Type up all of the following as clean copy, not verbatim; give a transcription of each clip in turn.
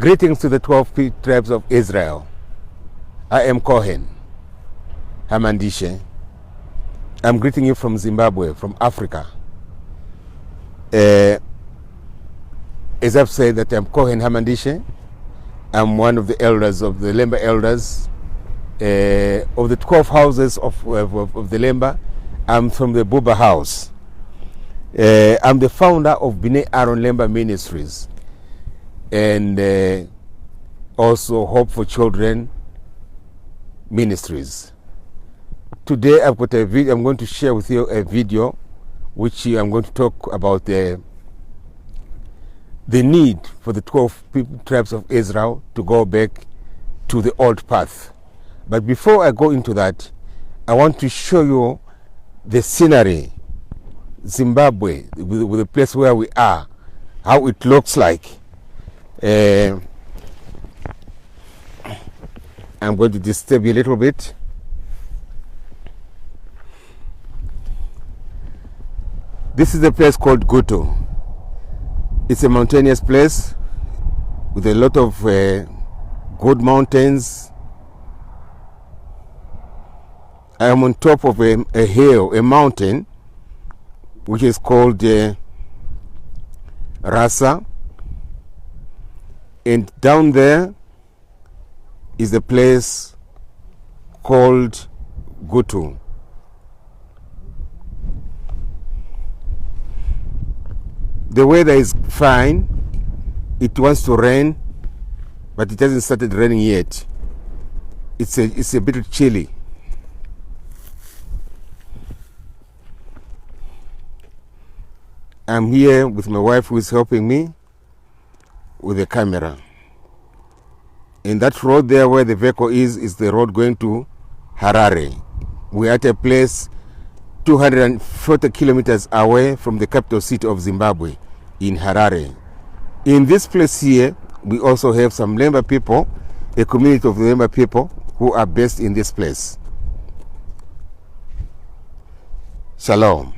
Greetings to the 12 tribes of Israel. I am Kohen Hamandishe. I'm greeting you from Zimbabwe, from Africa. As I've said that I'm Kohen Hamandishe. I'm one of the elders of the Lemba elders. Of the 12 houses of the Lemba, I'm from the Buba house. I'm the founder of B'nai Aaron Lemba Ministries, and also Hope for Children Ministries. Today I've got a video. I'm going to share with you a video which I'm going to talk about the need for the 12 tribes of Israel to go back to the old path. But before I go into that, I want to show you the scenery, Zimbabwe, with the place where we are, how it looks like. I'm going to disturb you a little bit. This is a place called Gutu. It's a mountainous place with a lot of good mountains. I am on top of a hill, a mountain, which is called Rasa. And down there is a place called Gutu. The weather is fine. It wants to rain, but it hasn't started raining yet. It's a bit chilly. I'm here with my wife, who is helping me with the camera. And that road there where the vehicle is the road going to Harare. We're at a place 240 kilometers away from the capital city of Zimbabwe, in Harare. In this place here, we also have some Lemba people, a community of Lemba people who are based in this place. Shalom.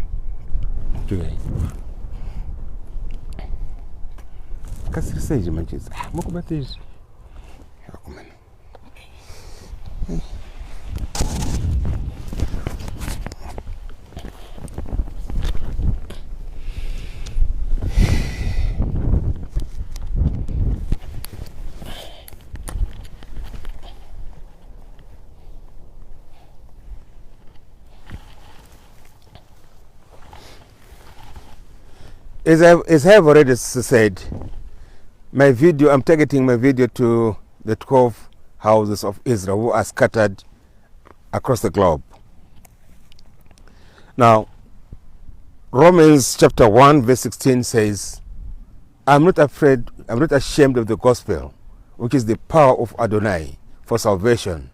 As I have already said, my video, I'm targeting my video to the 12 houses of Israel who are scattered across the globe. Now, Romans chapter 1 verse 16 says, I'm not ashamed of the gospel, which is the power of Adonai for salvation,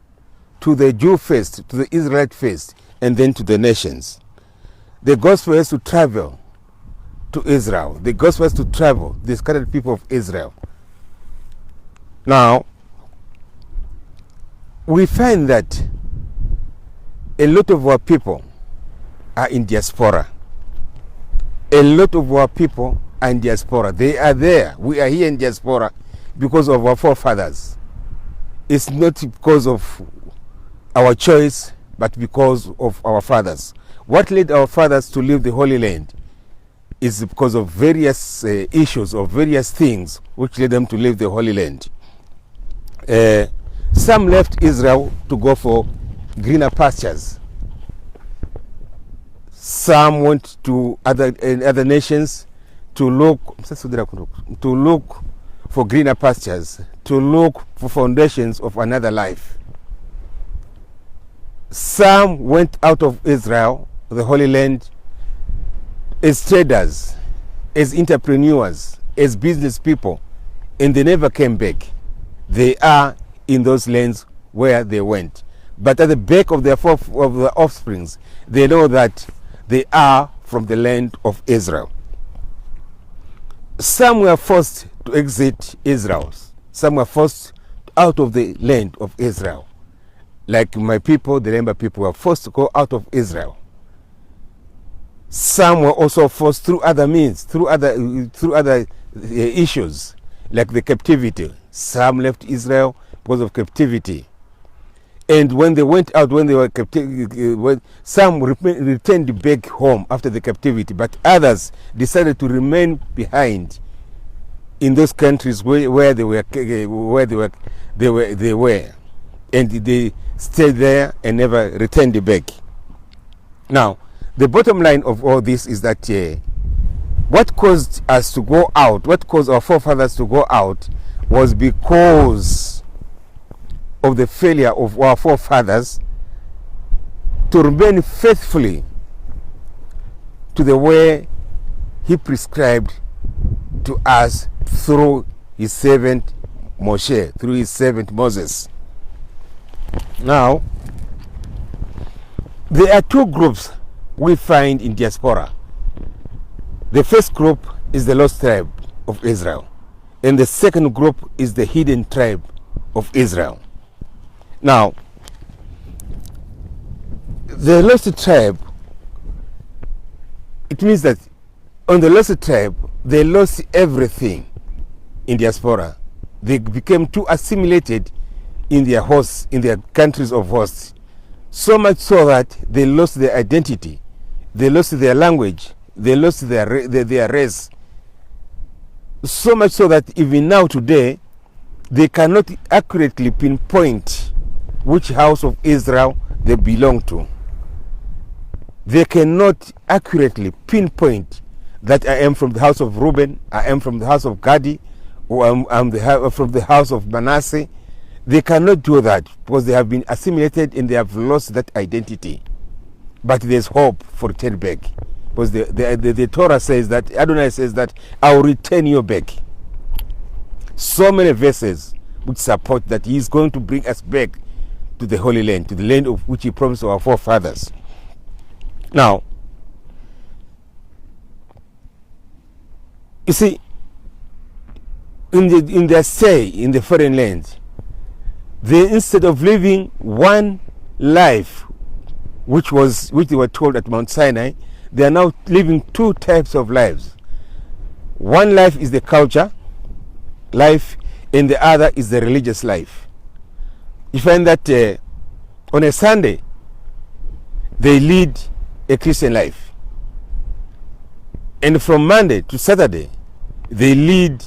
to the Jew first, to the Israelite first, and then to the nations. The gospel has to travel to Israel. The gospel has to travel, the scattered people of Israel. Now, we find that a lot of our people are in diaspora. A lot of our people are in diaspora. They are there. We are here in diaspora because of our forefathers. It's not because of our choice, but because of our fathers. What led our fathers to leave the Holy Land is because of various issues or various things which led them to leave the Holy Land. Some left Israel to go for greener pastures. Some went to other nations to look for greener pastures, to look for foundations of another life. Some went out of Israel, the Holy Land, as traders, as entrepreneurs, as business people, and they never came back. They are in those lands where they went. But at the back of their offsprings, they know that they are from the land of Israel. Some were forced to exit Israel. Some were forced out of the land of Israel. Like my people, the Lemba people, were forced to go out of Israel. Some were also forced through other means, through other issues, like the captivity. Some left Israel because of captivity. And when they went out, when they were some returned back home after the captivity, but others decided to remain behind in those countries where they were, and they stayed there and never returned back. Now, the bottom line of all this is that what caused us to go out, what caused our forefathers to go out, was because of the failure of our forefathers to remain faithfully to the way he prescribed to us through his servant Moshe, through his servant Moses. Now, there are two groups we find in diaspora. The first group is the lost tribe of Israel, and the second group is the hidden tribe of Israel. Now, the lost tribe, it means that on the lost tribe, they lost everything in diaspora. They became too assimilated in their hosts, in their countries of hosts, so much so that they lost their identity, they lost their language, they lost their race, so much so that even now today, they cannot accurately pinpoint which house of Israel they belong to. They cannot accurately pinpoint that I am from the house of Reuben, I am from the house of Gadi, or I'm from the house of Manasseh. They cannot do that because they have been assimilated and they have lost that identity. But there's hope for return back, because the Torah says that, Adonai says that, I will return you back. So many verses which support that he is going to bring us back to the Holy Land, to the land of which he promised our forefathers. Now, you see, in their stay in the foreign land, they, instead of living one life, which they were told at Mount Sinai, they are now living two types of lives. One life is the culture life, and the other is the religious life. You find that on a Sunday, they lead a Christian life. And from Monday to Saturday, they lead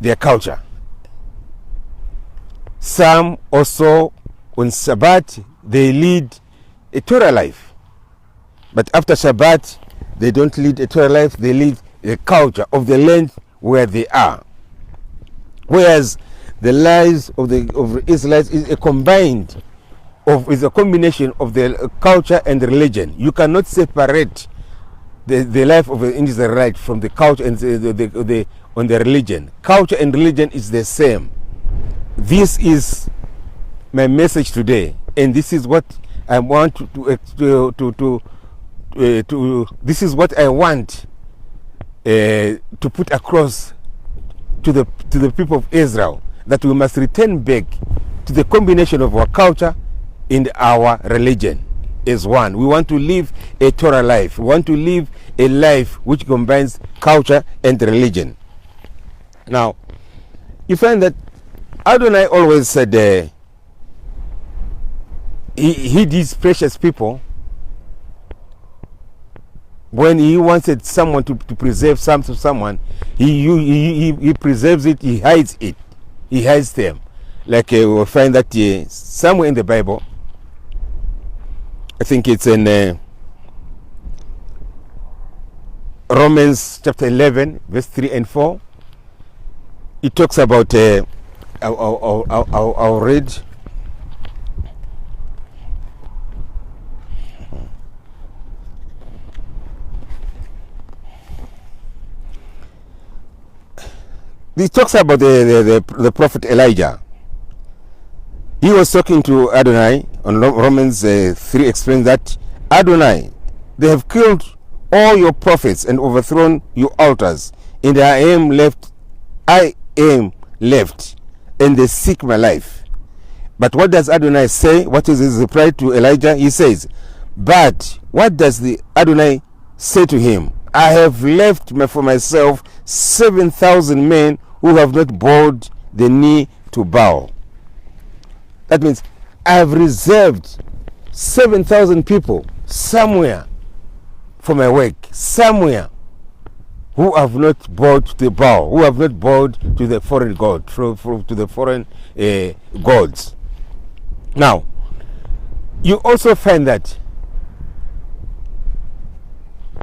their culture. Some also on Shabbat, they lead a Torah life. But after Shabbat, they don't lead a Torah life, they lead the culture of the land where they are. Whereas the lives of the Israelites is a combination of the culture and the religion. You cannot separate the life of an Israelite from the culture and the religion. Culture and religion is the same. This is my message today, and this is what I want this is what I want to put across to the people of Israel, that we must return back to the combination of our culture and our religion as one. We want to live a Torah life. We want to live a life which combines culture and religion. Now, you find that Adonai always said he these precious people, when he wanted someone to preserve someone, he preserves it, he hides it, he hides them. Like we'll find that somewhere in the Bible, I think it's in Romans chapter 11, verse 3 and 4. It talks about, I'll read. This talks about the prophet Elijah. He was talking to Adonai on Romans 3, explains that, Adonai, they have killed all your prophets and overthrown your altars, and I am left, and they seek my life. But what does Adonai say? What is his reply to Elijah? He says, but what does the Adonai say to him? I have left for myself 7,000 men who have not bowed the knee to bow. That means I have reserved 7,000 people somewhere for my work, somewhere, who have not bowed to the bow, who have not bowed to the foreign god, to the foreign gods. Now, you also find that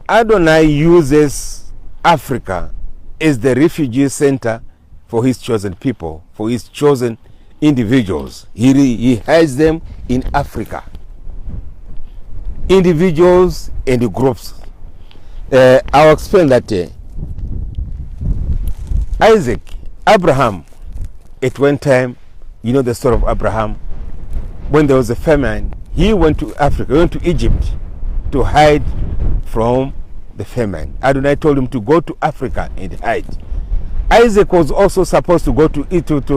Adonai uses Africa as the refugee center for his chosen people, for his chosen individuals. He hides them in Africa. Individuals and groups. I'll explain that. Abraham, at one time, you know the story of Abraham, when there was a famine, he went to Africa, he went to Egypt to hide from the famine. Adonai told him to go to Africa and hide. Isaac was also supposed to go to Egypt,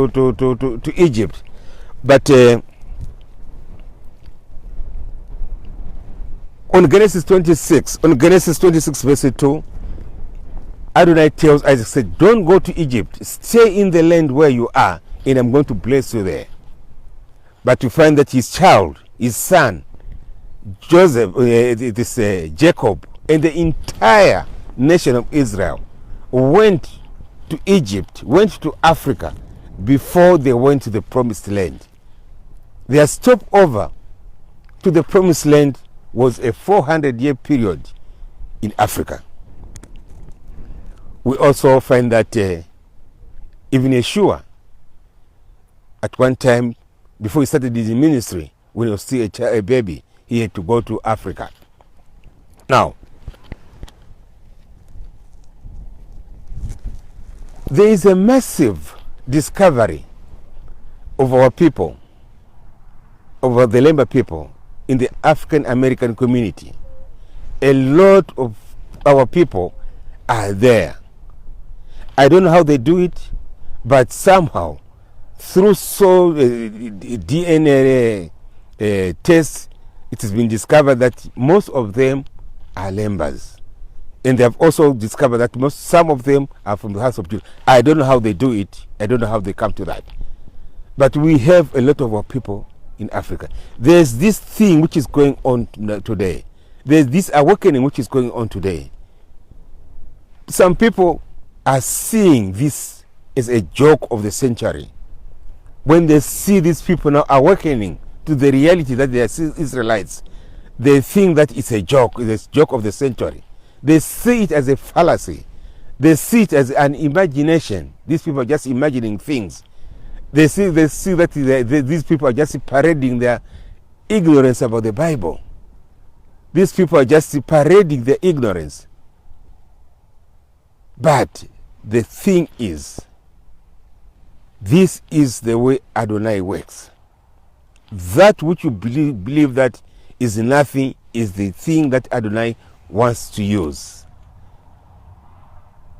but on Genesis 26 verse 2, Adonai tells Isaac, said, don't go to Egypt, stay in the land where you are, and I'm going to bless you there. But you find that his child, his son, Joseph, Jacob, and the entire nation of Israel went to Egypt, went to Africa before they went to the promised land. Their stopover to the promised land was a 400-year period in Africa. We also find that even Yeshua, at one time, before he started his ministry, when he was still a baby, he had to go to Africa. Now, there is a massive discovery of our people, of the Lemba people in the African American community. A lot of our people are there. I don't know how they do it, but somehow, through DNA tests, it has been discovered that most of them are Lembas. And they have also discovered that some of them are from the house of Judah. I don't know how they do it. I don't know how they come to that. But we have a lot of our people in Africa. There's this thing which is going on today. There's this awakening which is going on today. Some people are seeing this as a joke of the century. When they see these people now awakening to the reality that they are Israelites, they think that it's a joke of the century. They see it as a fallacy. They see it as an imagination. These people are just imagining things. They see that these people are just parading their ignorance about the Bible. These people are just parading their ignorance. But the thing is, this is the way Adonai works. That which you believe that is nothing is the thing that Adonai wants to use.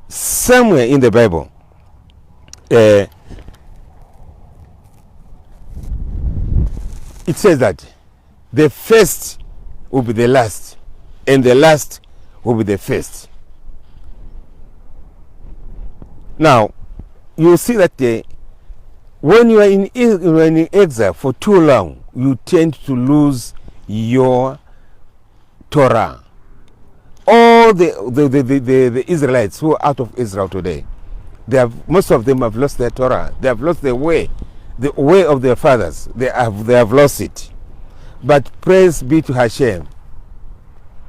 Somewhere in the Bible, it says that the first will be the last, and the last will be the first. Now, you see that when you are in exile for too long, you tend to lose your Torah. All the Israelites who are out of Israel today, most of them have lost their Torah. They have lost the way of their fathers. They have lost it. But praise be to Hashem.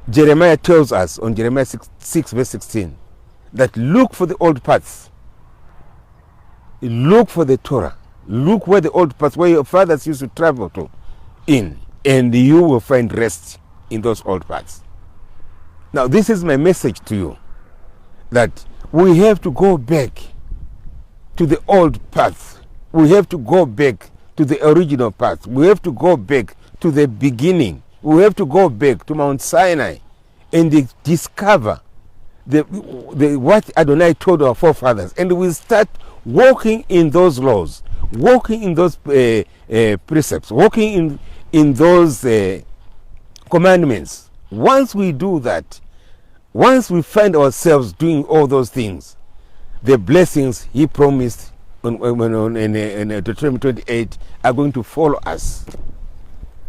Jeremiah tells us on Jeremiah 6 verse 16 that look for the old paths. Look for the Torah. Look where the old paths, where your fathers used to travel to, and you will find rest in those old paths. Now, this is my message to you, that we have to go back to the old path. We have to go back to the original path. We have to go back to the beginning. We have to go back to Mount Sinai and discover what Adonai told our forefathers, and we start walking in those laws, walking in those precepts, walking in those commandments. Once we do that, once we find ourselves doing all those things, the blessings he promised in Deuteronomy 28 are going to follow us.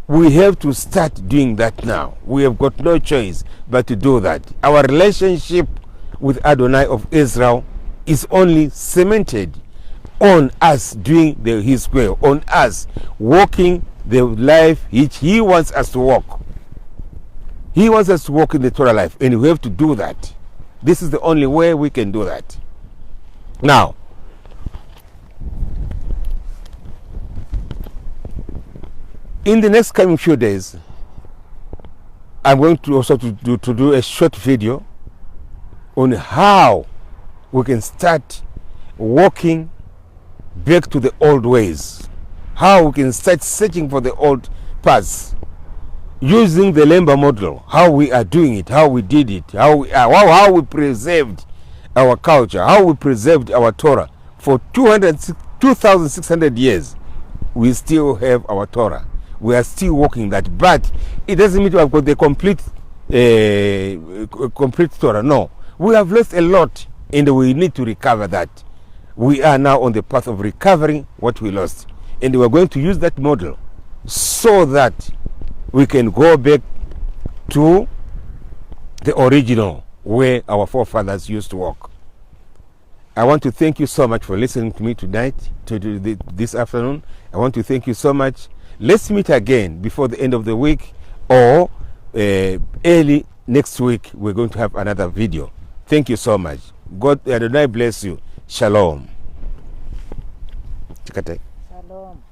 We have to start doing that now. We have got no choice but to do that. Our relationship with Adonai of Israel is only cemented on us doing his will, on us walking the life which he wants us to walk. He wants us to walk in the Torah life, and we have to do that. This is the only way we can do that. Now, in the next coming few days, I'm going to also to do a short video on how we can start walking back to the old ways, how we can start searching for the old paths, using the Lemba model, how we are doing it, how we did it, how we preserved our culture, how we preserved our Torah for 2,600 years. We still have our Torah. We are still walking that, but it doesn't mean we have got the complete Torah. No, we have lost a lot, and we need to recover that. We are now on the path of recovering what we lost, and we are going to use that model so that we can go back to the original way our forefathers used to walk. I want to thank you so much for listening to me tonight, this afternoon. I want to thank you so much. Let's meet again before the end of the week, or early next week. We're going to have another video. Thank you so much. God Adonai bless you. Shalom. Shalom.